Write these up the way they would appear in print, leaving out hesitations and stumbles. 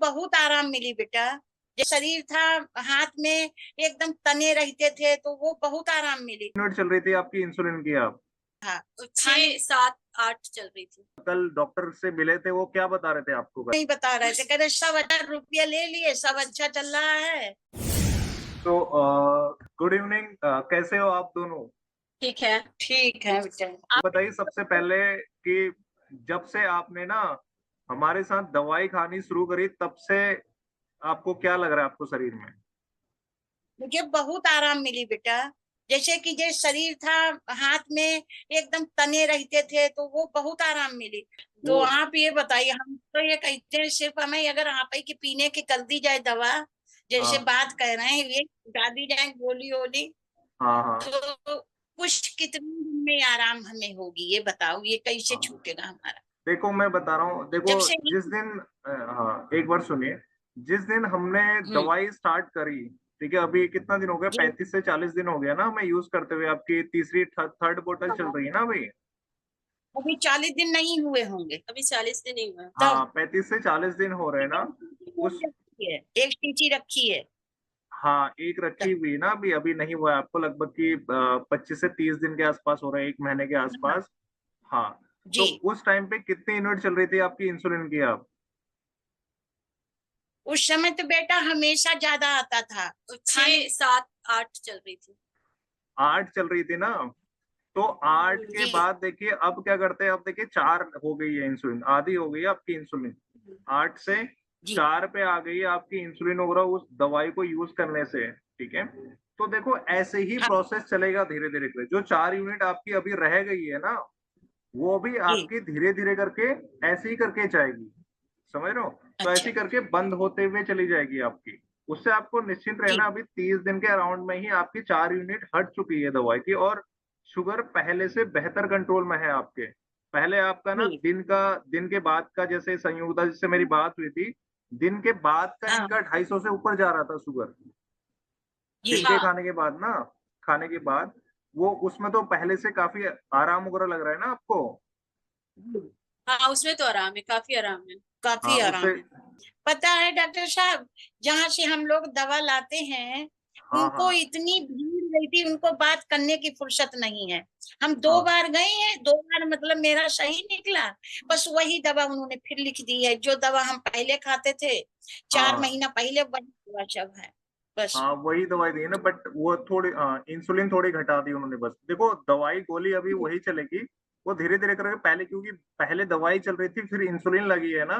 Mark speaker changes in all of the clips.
Speaker 1: बहुत आराम मिली बेटा। जो शरीर था हाथ में एकदम तने रहते थे, तो वो बहुत आराम मिली।
Speaker 2: यूनिट चल रही थी आपकी इंसुलिन की? आप
Speaker 1: हाँ,
Speaker 3: 6, 7, 8 चल रही थी।
Speaker 2: कल डॉक्टर से मिले थे, वो क्या बता रहे थे आपको?
Speaker 1: नहीं बता रहे थे, कह रहे सब 1000 रुपया ले लिए, सब अच्छा चल रहा है।
Speaker 2: तो गुड इवनिंग, कैसे हो आप दोनों?
Speaker 3: ठीक है।
Speaker 1: ठीक है बेटा।
Speaker 2: बताइए सबसे पहले कि जब से आपने ना हमारे साथ दवाई खानी शुरू करी, तब से आपको क्या लग रहा है आपको शरीर में?
Speaker 1: मुझे बहुत आराम मिली बेटा। जैसे कि जो शरीर था हाथ में एकदम तने रहते थे, तो वो बहुत आराम मिली। तो
Speaker 2: वो
Speaker 1: आप ये बताइए, हम तो ये कहते हैं सिर्फ हमें अगर आप ही की पीने की कर दी जाए दवा, जैसे
Speaker 2: हाँ
Speaker 1: बात कह रहे हैं, ये उठा दी जाए गोली वोली,
Speaker 2: हाँ हाँ
Speaker 1: तो कुछ कितने दिन में आराम हमें होगी, ये बताओ, ये कैसे
Speaker 2: हाँ।
Speaker 1: छूटेगा हमारा?
Speaker 2: देखो मैं बता रहा हूँ, देखो
Speaker 1: जब से
Speaker 2: जिस दिन हाँ एक बार सुनिए, जिस दिन हमने
Speaker 1: हम्म
Speaker 2: दवाई स्टार्ट करी, ठीक है, अभी कितना दिन हो गया,
Speaker 1: जी
Speaker 2: 35 से 40 दिन हो गया ना हमें यूज करते हुए। आपकी तीसरी थर्ड बोतल चल
Speaker 1: हाँ,
Speaker 2: रही है ना अभी?
Speaker 1: अभी 40 दिन नहीं हुए होंगे
Speaker 3: अभी 40 दिन ही हुआ।
Speaker 2: हाँ
Speaker 1: तब।
Speaker 2: 35 से 40 दिन हो रहे हैं ना। उस
Speaker 1: एक शीशी रखी है
Speaker 2: हाँ एक रखी
Speaker 1: तब।
Speaker 2: हुई ना, अभी अभी नहीं हुआ है आपको, लगभग कि 25 से 30 दिन के आसपास हो रहा है, एक महीने के
Speaker 1: हाँ,
Speaker 2: आसपास। हाँ। तो
Speaker 1: जी।
Speaker 2: उस टाइम पे कितनी यूनिट चल रही थी आपकी इंसुलिन की? आप
Speaker 1: उस समय तो बेटा हमेशा ज्यादा आता था। खाने
Speaker 3: 6, 7, 8 चल रही थी।
Speaker 2: 8 चल रही थी ना? तो 8 के
Speaker 1: जी
Speaker 2: बाद देखिए अब क्या करते हैं, अब देखिए 4 हो गई है इंसुलिन, आधी हो गई है आपकी इंसुलिन। 8 से
Speaker 1: जी
Speaker 2: 4 पे आ गई है आपकी इंसुलिन वगैरह उस दवाई को यूज करने से, ठीक है। तो देखो ऐसे ही
Speaker 1: हाँ
Speaker 2: प्रोसेस चलेगा धीरे धीरे करके। जो 4 यूनिट आपकी अभी रह गई है ना, वो भी
Speaker 1: जी
Speaker 2: आपकी धीरे धीरे करके ऐसे ही करके जाएगी, समझ रहे हो? तो ऐसे
Speaker 1: अच्छा
Speaker 2: ही करके बंद होते हुए चली जाएगी आपकी। उससे आपको निश्चिंत रहना,
Speaker 1: जी
Speaker 2: अभी 30 दिन के अराउंड में ही आपकी 4 यूनिट हट चुकी है दवाई की, और शुगर पहले से बेहतर कंट्रोल में है आपके। पहले आपका ना
Speaker 1: जी
Speaker 2: दिन के बाद का, जैसे संयुक्ता जिससे मेरी बात हुई थी, दिन के बाद का
Speaker 1: हाँ
Speaker 2: इनका 250 से ऊपर जा रहा था शुगर।
Speaker 1: जी
Speaker 2: दिन के
Speaker 3: हाँ
Speaker 2: खाने के बाद ना, खाने के बाद वो उसमें तो पहले से काफी आराम वगैरह लग रहा है ना आपको?
Speaker 1: जी,
Speaker 3: हाँ, उसमें तो आराम है, काफी आराम है।
Speaker 1: काफी
Speaker 2: हाँ उससे।
Speaker 1: आराम है। पता है डॉक्टर साहब, जहाँ से हम लोग दवा लाते हैं,
Speaker 2: हाँ
Speaker 1: उनको
Speaker 2: हाँ
Speaker 1: इतनी भीड़ रहती, उनको बात करने की फुर्सत नहीं है। हम 2 बार
Speaker 2: हाँ
Speaker 1: गए हैं, 2 बार मतलब मेरा सही निकला। बस वही दवा उन्होंने फिर लिख दी है, जो दवा हम पहले खाते थे चार
Speaker 2: हाँ
Speaker 1: महीना पहले, वही दवा सब है बस।
Speaker 2: हाँ वही दवाई दी है ना, बट वो थोड़ी इंसुलिन थोड़ी घटा दी उन्होंने बस। देखो दवाई गोली अभी वही चलेगी, वो धीरे धीरे करके, पहले क्योंकि पहले दवाई चल रही थी फिर इंसुलिन लगी है ना,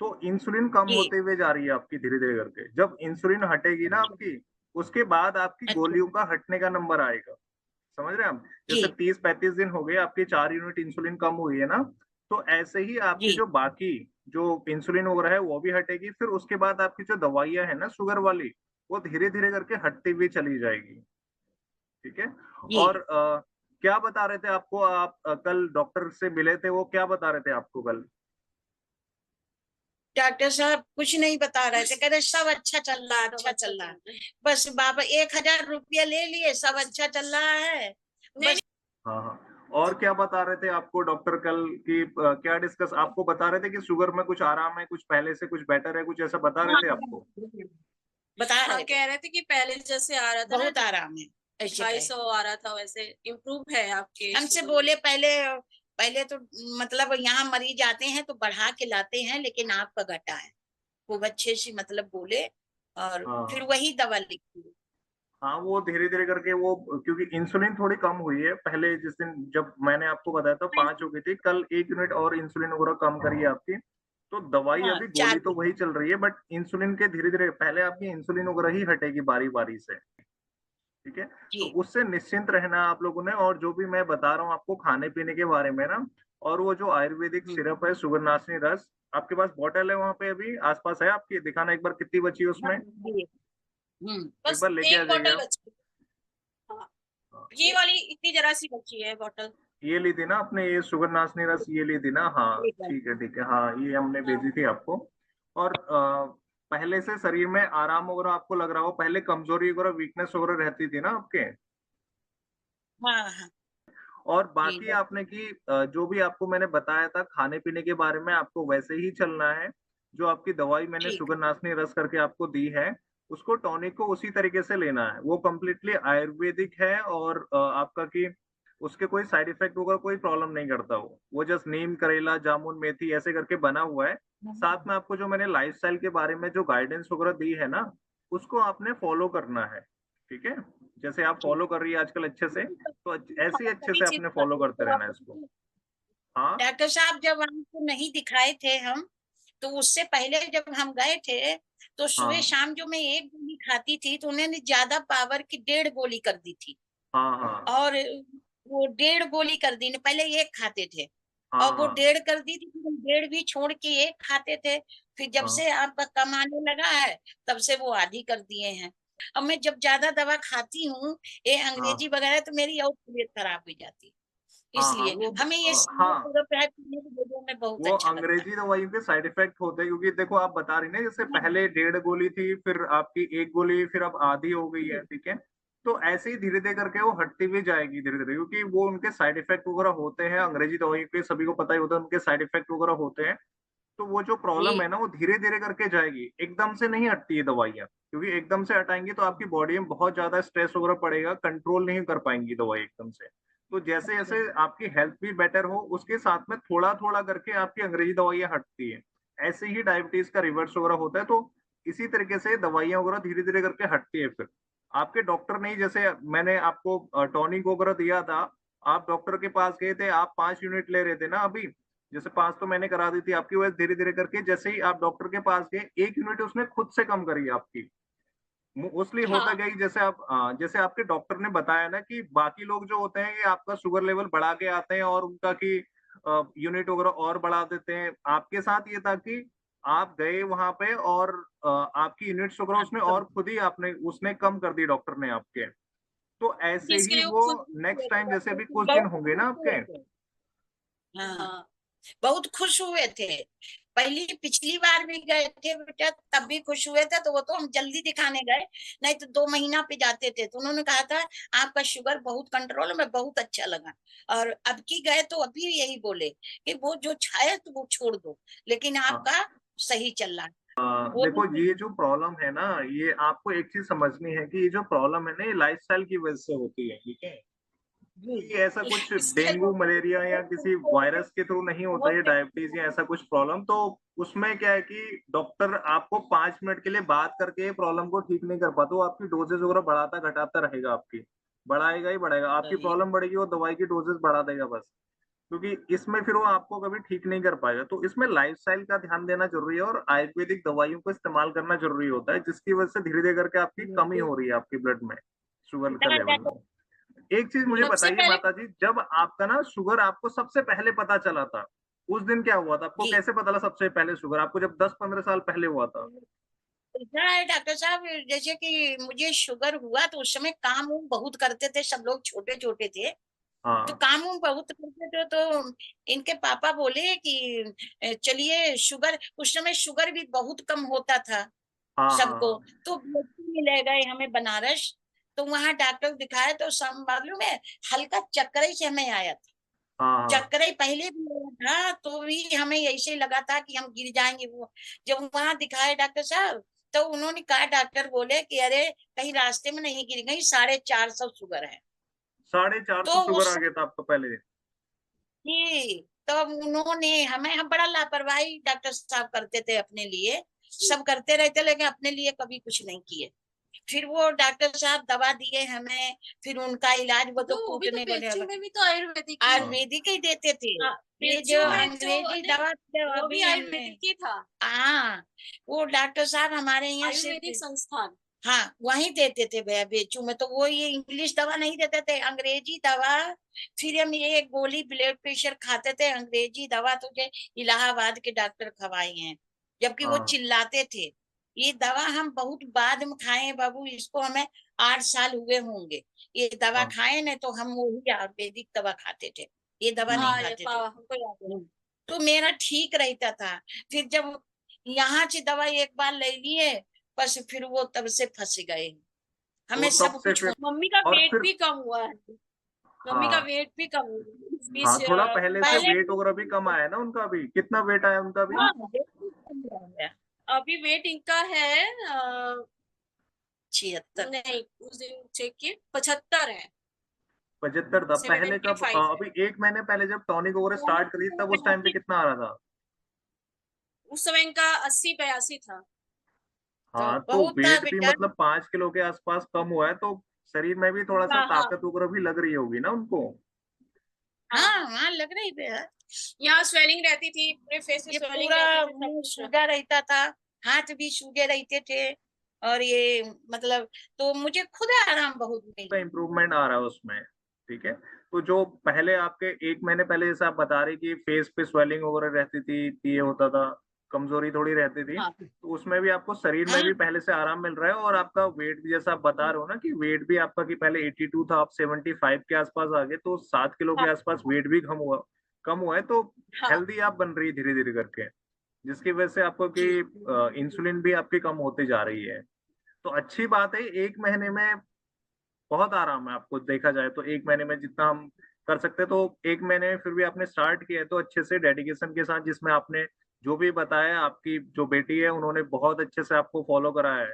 Speaker 2: तो इंसुलिन कम
Speaker 1: जी
Speaker 2: होते हुए जा रही है आपकी धीरे धीरे करके। जब इंसुलिन हटेगी ना आपकी, उसके बाद आपकी
Speaker 1: अच्छा
Speaker 2: गोलियों का हटने का नंबर आएगा, समझ रहे हैं हम? जैसे
Speaker 1: जी
Speaker 2: 30-35 दिन हो गए आपके, 4 यूनिट इंसुलिन कम हुई है ना, तो ऐसे ही आपकी
Speaker 1: जी
Speaker 2: जो बाकी जो इंसुलिन वगैरह है वो भी हटेगी, फिर उसके बाद आपकी जो दवाइयां है ना शुगर वाली, वो धीरे धीरे करके हटती हुई चली जाएगी, ठीक है।
Speaker 1: जी।
Speaker 2: और क्या बता रहे थे आपको, आप कल डॉक्टर से मिले थे, वो क्या बता रहे थे आपको कल?
Speaker 1: डॉक्टर साहब कुछ नहीं बता रहे थे, कह रहे सब अच्छा चल रहा है, अच्छा चल रहा है। बस बाबा 1000 रुपया ले लिए, सब अच्छा चल रहा है
Speaker 3: नहीं
Speaker 1: बस।
Speaker 2: हाँ हाँ। और क्या बता रहे थे आपको डॉक्टर कल की, क्या डिस्कस आपको बता रहे थे कि शुगर में कुछ आराम है, कुछ पहले से कुछ बेटर है, कुछ ऐसा बता रहे
Speaker 1: हाँ,
Speaker 2: थे आपको?
Speaker 1: बता
Speaker 3: हाँ,
Speaker 1: रहे थे
Speaker 3: कह रहे थे कि पहले जैसे आ रहा था ना,
Speaker 1: बहुत आराम है, ऐसे
Speaker 3: ढाई
Speaker 1: कहे।
Speaker 3: सौ आ रहा था, वैसे इम्प्रूव है आपके
Speaker 1: हमसे
Speaker 3: शुगर
Speaker 1: बोले
Speaker 3: में।
Speaker 1: पहले, पहले तो मतलब यहाँ मरीज आते हैं तो बढ़ा के लाते हैं, लेकिन आपका घटा है। खूब अच्छे से मतलब बोले, और फिर
Speaker 2: हाँ
Speaker 1: वही दवा लिखी।
Speaker 2: हाँ वो धीरे धीरे करके वो, क्योंकि इंसुलिन थोड़ी कम हुई है, पहले जिस दिन जब मैंने आपको बताया था 5 हो गई थी, कल 1 यूनिट और इंसुलिन वगैरह कम करी है आपकी। तो दवाई
Speaker 1: हाँ
Speaker 2: अभी गोली
Speaker 1: चार
Speaker 2: तो वही चल रही है, बट इंसुलिन के धीरे धीरे पहले आपकी इंसुलिन वगैरह ही हटेगी बारी बारी से, ठीक है। तो
Speaker 1: जी
Speaker 2: उससे निश्चिंत रहना आप लोगों ने। और जो भी मैं बता रहा हूँ आपको खाने पीने के बारे में ना, और वो जो आयुर्वेदिक
Speaker 1: हम्म
Speaker 2: सिरप है शुगर नाशनी रस, आपके पास बॉटल है वहां पे अभी आसपास है आपकी? दिखाना एक बार कितनी बची है
Speaker 1: हाँ
Speaker 2: उसमें,
Speaker 1: जी
Speaker 2: एक
Speaker 3: बस
Speaker 2: बार लेके आ
Speaker 3: एक
Speaker 2: जाइए
Speaker 3: बोतल
Speaker 2: आप।
Speaker 3: बची है। हाँ,
Speaker 2: हाँ।
Speaker 3: ये वाली इतनी जरा सी बची है बोतल।
Speaker 2: ये ली थी ना आपने, ये शुगर नाशनी रस ये ली थी ना? हाँ
Speaker 1: ठीक है।
Speaker 2: ठीक है ठीक है, हाँ ये हमने
Speaker 3: हाँ
Speaker 2: भेजी थी आपको। और पहले से शरीर में आराम वगैरह आपको लग रहा हो? पहले कमजोरी वगैरह वीकनेस वगैरह रहती थी ना आपके?
Speaker 1: हाँ हाँ
Speaker 2: और
Speaker 1: जी
Speaker 2: बाकी आपने की जो भी आपको मैंने बताया था खाने पीने के बारे में, आपको वैसे ही चलना है। जो आपकी दवाई मैंने
Speaker 1: ठीक।
Speaker 2: शुगर नाशनी रस करके आपको दी है, उसको टॉनिक को उसी तरीके से लेना है। वो कंप्लीटली आयुर्वेदिक है और आपका कि उसके कोई साइड इफेक्ट वगैरह कोई प्रॉब्लम नहीं करता वो। वो जस्ट नीम, करेला, जामुन, मेथी ऐसे करके बना हुआ है। साथ में आपको जो मैंने लाइफ़स्टाइल के बारे में जो गाइडेंस वगैरह दी है ना, उसको आपने फॉलो करना है, ठीक है? जैसे आप
Speaker 1: ठीक।
Speaker 2: फॉलो कर रही है आजकल अच्छे से, तो ऐसे ही अच्छे
Speaker 3: सभी
Speaker 2: से
Speaker 3: चीज
Speaker 2: आपने फॉलो करते रहना है इसको। हाँ,
Speaker 1: डॉक्टर साहब जब हमको नहीं दिखाए थे हम, तो उससे पहले जब हम गए थे, तो सुबह
Speaker 2: हाँ,
Speaker 1: शाम जो मैं एक गोली खाती थी, तो उन्होंने ज्यादा पावर की 1.5 गोली कर दी थी।
Speaker 2: हाँ, हाँ,
Speaker 1: और वो 1.5 गोली कर दी, पहले एक खाते थे,
Speaker 2: हाँ,
Speaker 1: और वो
Speaker 2: हाँ,
Speaker 1: 1.5 कर दी थी, फिर हम 1.5 भी छोड़ के एक खाते थे। फिर जब
Speaker 2: हाँ,
Speaker 1: से आपका कम आने लगा है, तब से वो आधी कर दिए हैं। अब मैं जब ज्यादा दवा खाती हूँ, ये अंग्रेजी
Speaker 2: हाँ,
Speaker 1: वगैरह, तो मेरी और तबीयत खराब हो जाती है।
Speaker 2: हाँ, हाँ,
Speaker 1: इसलिए हमें ये
Speaker 2: हाँ,
Speaker 1: पीने की वजह में बहुत
Speaker 2: वो
Speaker 1: अच्छा लगता है।
Speaker 2: अंग्रेजी दवाइयों के साइड इफेक्ट होते हैं क्योंकि देखो आप बता रही ना जैसे पहले 1.5 गोली थी, फिर आपकी 1 गोली, फिर अब आधी हो गई है, ठीक है? तो ऐसे ही धीरे धीरे करके वो हटती भी जाएगी धीरे धीरे, क्योंकि वो उनके साइड इफेक्ट वगैरह होते हैं अंग्रेजी दवाइयों के, सभी को पता ही होता है उनके साइड इफेक्ट वगैरह होते हैं। तो वो जो प्रॉब्लम है
Speaker 1: जी।
Speaker 2: ना वो धीरे धीरे करके जाएगी, एकदम से नहीं हटती है दवाइयाँ, क्योंकि एकदम से हटाएंगी तो आपकी बॉडी में बहुत ज्यादा स्ट्रेस वगैरह पड़ेगा, कंट्रोल नहीं कर पाएंगी दवाई एकदम से। तो जैसे
Speaker 1: अच्छा।
Speaker 2: जैसे आपकी हेल्थ भी बेटर हो, उसके साथ में थोड़ा थोड़ा करके आपकी अंग्रेजी दवाइयाँ हटती है। ऐसे ही डायबिटीज का रिवर्स वगैरह होता है, तो इसी तरीके से दवाइयाँ वगैरह धीरे धीरे करके हटती है। फिर आपके डॉक्टर ने, जैसे मैंने आपको टॉनिक वगैरह दिया था, आप डॉक्टर के पास गए थे, आप 5 यूनिट ले रहे थे ना अभी, जैसे 5 तो मैंने करा दी थी आपकी, वजह धीरे-धीरे करके जैसे ही आप डॉक्टर के पास गए, 1 यूनिट उसने खुद से कम करी आपकी। मोस्टली होता
Speaker 3: हाँ
Speaker 2: क्या है कि जैसे आप जैसे आपके डॉक्टर ने बताया ना कि बाकी लोग जो होते हैं, ये आपका शुगर लेवल बढ़ा के आते हैं और उनका कि यूनिट वगैरह और बढ़ा देते हैं। आपके साथ ये था कि आप गए वहाँ पे और आपकी यूनिट्स वगैरह उसने और खुद ही आपने उसने कम कर दी डॉक्टर ने आपके। तो ऐसे
Speaker 3: इसके
Speaker 2: ही
Speaker 3: लिए वो
Speaker 2: वो
Speaker 3: खुद
Speaker 2: नेक्स्ट टाइम जैसे अभी कुछ दिन
Speaker 1: बहुत
Speaker 2: होंगे
Speaker 1: खुश
Speaker 2: ना
Speaker 1: हुए
Speaker 2: आपके।
Speaker 1: थे। हाँ,
Speaker 3: हाँ
Speaker 1: बहुत खुश हुए थे। पिछली बार भी गए थे बेटा, तब भी खुश हुए थे, तो वो तो हम जल्दी दिखाने गए, नहीं तो 2 महीना पे जाते थे। तो उन्होंने कहा था आपका शुगर बहुत कंट्रोल में, बहुत अच्छा लगा। और अब की गए तो अभी यही बोले कि वो जो छाया तो वो छोड़ दो, लेकिन
Speaker 2: हाँ।
Speaker 1: आपका सही चल रहा है।
Speaker 2: देखो
Speaker 1: बोली
Speaker 2: ये जो प्रॉब्लम है ना, ये आपको एक चीज समझनी है कि ये जो प्रॉब्लम है ना, ये लाइफस्टाइल की वजह से होती है, ठीक है?
Speaker 1: जी।
Speaker 2: ये ऐसा कुछ
Speaker 3: इसके
Speaker 2: डेंगू, मलेरिया या किसी वायरस के थ्रू नहीं होता है, डायबिटीज या ऐसा कुछ प्रॉब्लम। तो उसमें क्या है कि डॉक्टर आपको 5 मिनट के लिए बात करके प्रॉब्लम को ठीक नहीं कर पाता, वो आपकी डोजेज वगैरह बढ़ाता घटाता रहेगा, आपकी बढ़ाएगा ही बढ़ाएगा, आपकी
Speaker 1: सही।
Speaker 2: प्रॉब्लम बढ़ेगी वो दवाई की डोजेज बढ़ा देगा बस। क्योंकि इसमें फिर वो आपको कभी ठीक नहीं कर पाएगा। तो इसमें लाइफस्टाइल का ध्यान देना ज़रूरी है और आयुर्वेदिक दवाइयों को इस्तेमाल करना ज़रूरी होता है, जिसकी वजह से धीरे-धीरे करके आपकी कमी हो रही है आपकी ब्लड में, शुगर का लेवल में। एक चीज़ मुझे
Speaker 3: सबसे
Speaker 2: बताइए
Speaker 3: पहले
Speaker 2: माताजी, जब आपका ना शुगर आपको सबसे पहले पता चला था, उस दिन क्या हुआ था? आपको
Speaker 1: जी।
Speaker 2: कैसे पता लगा सबसे पहले शुगर? आपको जब 10-15 साल पहले हुआ था?
Speaker 1: ऐसा है डॉक्टर साहब, जैसे कि मुझे शुगर हुआ तो उस समय काम उम बहुत करते थे, सब लोग छोटे छोटे थे, तो
Speaker 2: हाँ।
Speaker 1: काम उम बहुत करते थे। तो इनके पापा बोले कि चलिए शुगर, उस समय शुगर भी बहुत कम होता था
Speaker 2: हाँ, हाँ,
Speaker 1: सबको।
Speaker 2: हाँ।
Speaker 1: तो भी ले गए हमें बनारस, तो वहां डॉक्टर दिखाए तो सब मालूम है, हल्का चक्कर ही से हमें आया था।
Speaker 2: हाँ, हाँ।
Speaker 1: चक्कर ही पहले भी आया था, तो भी हमें ऐसे लगा था कि हम गिर जाएंगे। वो जब वहां दिखाए डॉक्टर साहब, तो उन्होंने कहा, डॉक्टर बोले कि अरे कहीं रास्ते में नहीं गिर गई, 450 शुगर है।
Speaker 2: 450
Speaker 1: तो
Speaker 2: शुगर
Speaker 1: उस
Speaker 2: आ गया था आपको पहले दिन?
Speaker 1: जी, तब उन्होंने हमें, हम बड़ा लापरवाही डॉक्टर साहब करते थे अपने लिए, सब करते रहते, लेकिन अपने लिए कभी कुछ नहीं किए। फिर वो डॉक्टर साहब दवा दिए हमें, फिर उनका इलाज, वो तो
Speaker 3: तो वो भी तो
Speaker 1: कूटने को
Speaker 3: पीएचयू
Speaker 1: लगा।
Speaker 3: में भी तो आयुर्वेदिक ही है।
Speaker 2: हाँ।
Speaker 1: आयुर्वेदिक ही देते थे।
Speaker 3: हाँ
Speaker 1: ये जो
Speaker 3: पीएचयू में जो
Speaker 1: अंग्रेजी
Speaker 3: नहीं,
Speaker 1: दवा थे, वो
Speaker 3: वो भी
Speaker 1: अभी हमने,
Speaker 3: आयुर्वेदिक ही था।
Speaker 1: हाँ, वो डॉक्टर साहब हमारे यहाँ
Speaker 3: आयुर्वेदिक
Speaker 1: सिर्फ,
Speaker 3: संस्थान।
Speaker 1: हाँ, वहीं देते थे बेचू में। तो वो ये इंग्लिश दवा नहीं देते थे, अंग्रेजी दवा। फिर हम ये एक गोली ब्लड प्रेशर खाते थे, अंग्रेजी दवा तुझे इलाहाबाद के डॉक्टर खवाई हैं, जबकि वो
Speaker 2: हाँ।
Speaker 1: चिल्लाते थे। ये दवा हम बहुत बाद में खाए हैं बाबू, इसको हमें 8 साल हुए होंगे। ये दवा
Speaker 2: हाँ।
Speaker 1: खाए ना, तो हम वही आयुर्वेदिक दवा खाते थे, ये दवा नहीं
Speaker 3: हाँ ये
Speaker 1: खाते थे।
Speaker 3: हमको याद है।
Speaker 1: तो मेरा ठीक रहता था। फिर जब यहाँ से दवा एक बार ले लिए, बस फिर वो तब से फंस गए,
Speaker 2: तो
Speaker 1: हमें
Speaker 2: तब
Speaker 1: सब
Speaker 2: से
Speaker 1: कुछ
Speaker 2: फिर
Speaker 3: मम्मी का
Speaker 2: और
Speaker 3: वेट
Speaker 2: फिर
Speaker 3: भी कम हुआ है। मम्मी का
Speaker 2: हाँ
Speaker 3: वेट भी कम हो गया इस बीच।
Speaker 2: हाँ, थोड़ा पहले से
Speaker 1: पहले
Speaker 2: वेट वगैरह भी कम आया ना उनका भी। कितना वेट आया उनका भी?
Speaker 1: हाँ बिल्कुल कम हो गया।
Speaker 3: अभी वेट इनका है
Speaker 1: 76।
Speaker 3: नहीं उस दिन चेक किए 75 है।
Speaker 2: 75 था पहले। कब
Speaker 3: 75 है।
Speaker 2: अभी 1 महीने पहले जब टॉनिक वगैरह स्टार्ट करी तब उस टाइम पे कितना आ रहा था?
Speaker 3: उस समय इनका 80-82 था।
Speaker 1: तो
Speaker 2: हाँ, तो
Speaker 1: बहुत था
Speaker 2: वेट भी
Speaker 1: बेटा।
Speaker 2: मतलब 5 किलो के आसपास कम हुआ है, तो शरीर में भी थोड़ा सा
Speaker 3: हाँ हाँ
Speaker 2: ताकत वगैरह भी लग रही होगी ना उनको।
Speaker 3: हाँ
Speaker 1: हाँ
Speaker 3: हाँ।
Speaker 1: हाँ लग रही है।
Speaker 3: यहाँ स्वेलिंग रहती थी, पूरे फेस में
Speaker 1: ये
Speaker 3: स्वेलिंग
Speaker 1: पूरा
Speaker 3: रहती थी, सब
Speaker 1: मुंह
Speaker 3: कुछ।
Speaker 1: सूजा रहता था, हाथ भी सूजे रहते थे। और ये मतलब तो मुझे खुद आराम बहुत मिली।
Speaker 2: इम्प्रूवमेंट आ रहा है उसमें। ठीक है। तो जो पहले आपके 1 महीने पहले जैसे आप बता रही कि फेस पे स्वेलिंग वगैरह रहती थी, ये होता था, कमजोरी थोड़ी रहती थी,
Speaker 3: हाँ
Speaker 2: तो उसमें भी आपको शरीर में
Speaker 1: हाँ
Speaker 2: भी पहले से आराम मिल रहा है। और आपका वेट भी जैसा आप बता रहे हो ना कि वेट भी आपका कि पहले 82 था, आप 75 के आसपास आ गए, तो 7 किलो
Speaker 3: हाँ
Speaker 2: के आसपास वेट भी कम हुआ है। तो
Speaker 3: हाँ
Speaker 2: हेल्दी आप बन रही है धीरे धीरे करके, जिसकी वजह से आपको कि
Speaker 3: जी
Speaker 2: इंसुलिन भी आपकी कम होती जा रही है। तो अच्छी बात है। 1 महीने में बहुत आराम है आपको, देखा जाए तो 1 महीने में जितना हम कर सकते हैं, तो 1 महीने में फिर भी आपने स्टार्ट किया है तो अच्छे से डेडिकेशन के साथ, जिसमें आपने जो भी बताया, आपकी जो बेटी है उन्होंने बहुत अच्छे से आपको फॉलो कराया है,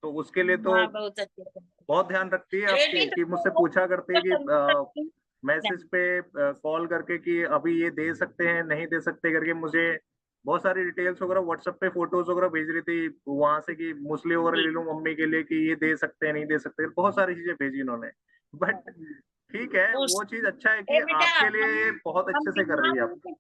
Speaker 2: तो उसके लिए तो
Speaker 1: हाँ बहुत अच्छे से।
Speaker 2: बहुत ध्यान रखती है आपके,
Speaker 1: रेडी
Speaker 2: कि मुझसे
Speaker 1: तो
Speaker 2: पूछा करती है कि
Speaker 1: नहीं।
Speaker 2: मैसेज पे कॉल करके कि अभी ये दे सकते हैं नहीं दे सकते करके, मुझे बहुत सारी डिटेल्स वगैरह व्हाट्सएप पे फोटोज वगैरह भेज रही थी वहां से, कि मूसली वगैरह ले लूं मम्मी के लिए, कि ये दे सकते हैं नहीं दे सकते, बहुत सारी चीजें भेजी उन्होंने। बट ठीक है,
Speaker 1: तो
Speaker 2: वो चीज अच्छा है कि
Speaker 1: ए बेटा
Speaker 2: आपके लिए बहुत
Speaker 1: हम
Speaker 2: अच्छे से कर रही
Speaker 1: बीमार
Speaker 2: है आप।
Speaker 1: रहते हैं,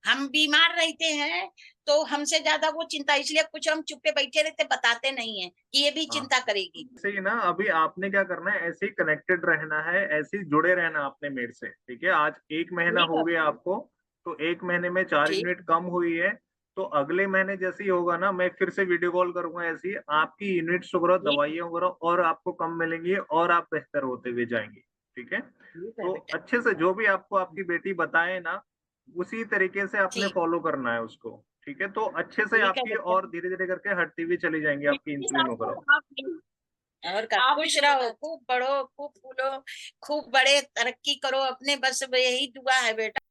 Speaker 1: हम बीमार रहते हैं तो हमसे ज्यादा वो चिंता, इसलिए कुछ हम चुप्पे बैठे रहते, बताते नहीं है कि ये भी
Speaker 2: हाँ,
Speaker 1: चिंता करेगी।
Speaker 2: ऐसे ही ना, अभी आपने क्या करना है, ऐसे ही कनेक्टेड रहना है, ऐसे ही जुड़े रहना आपने मेरे से। ठीक है, आज 1 महीना
Speaker 1: ठीक
Speaker 2: हो
Speaker 1: है
Speaker 2: गया आपको, तो 1 महीने में 4
Speaker 1: ठीक।
Speaker 2: यूनिट कम हुई है। तो अगले महीने जैसे ही होगा ना, मैं फिर से वीडियो कॉल करूंगा, ऐसी आपकी यूनिट्स वगैरह
Speaker 1: ठीक
Speaker 2: दवाइयाँ वगैरह और आपको कम मिलेंगी और आप बेहतर होते हुए जाएंगे। ठीक है।
Speaker 1: ठीक है
Speaker 2: तो
Speaker 1: बेटा।
Speaker 2: अच्छे से जो भी आपको आपकी बेटी बताए ना, उसी तरीके से आपने
Speaker 1: ठीक
Speaker 2: फॉलो करना है उसको। ठीक है, तो अच्छे से
Speaker 1: ठीक है
Speaker 2: आपकी
Speaker 1: बेटा।
Speaker 2: और धीरे धीरे करके हटती हुई चली जाएंगी आपकी
Speaker 3: इस
Speaker 2: इंसुलिन
Speaker 3: हिसाब से
Speaker 2: वगैरह।
Speaker 3: आप भी
Speaker 1: और का
Speaker 3: आप भी
Speaker 1: खुश
Speaker 3: जो
Speaker 1: रहो,
Speaker 3: बता
Speaker 1: खूब बढ़ो, खूब फूलो, खूब बड़े, तरक्की करो अपने, बस यही दुआ है बेटा।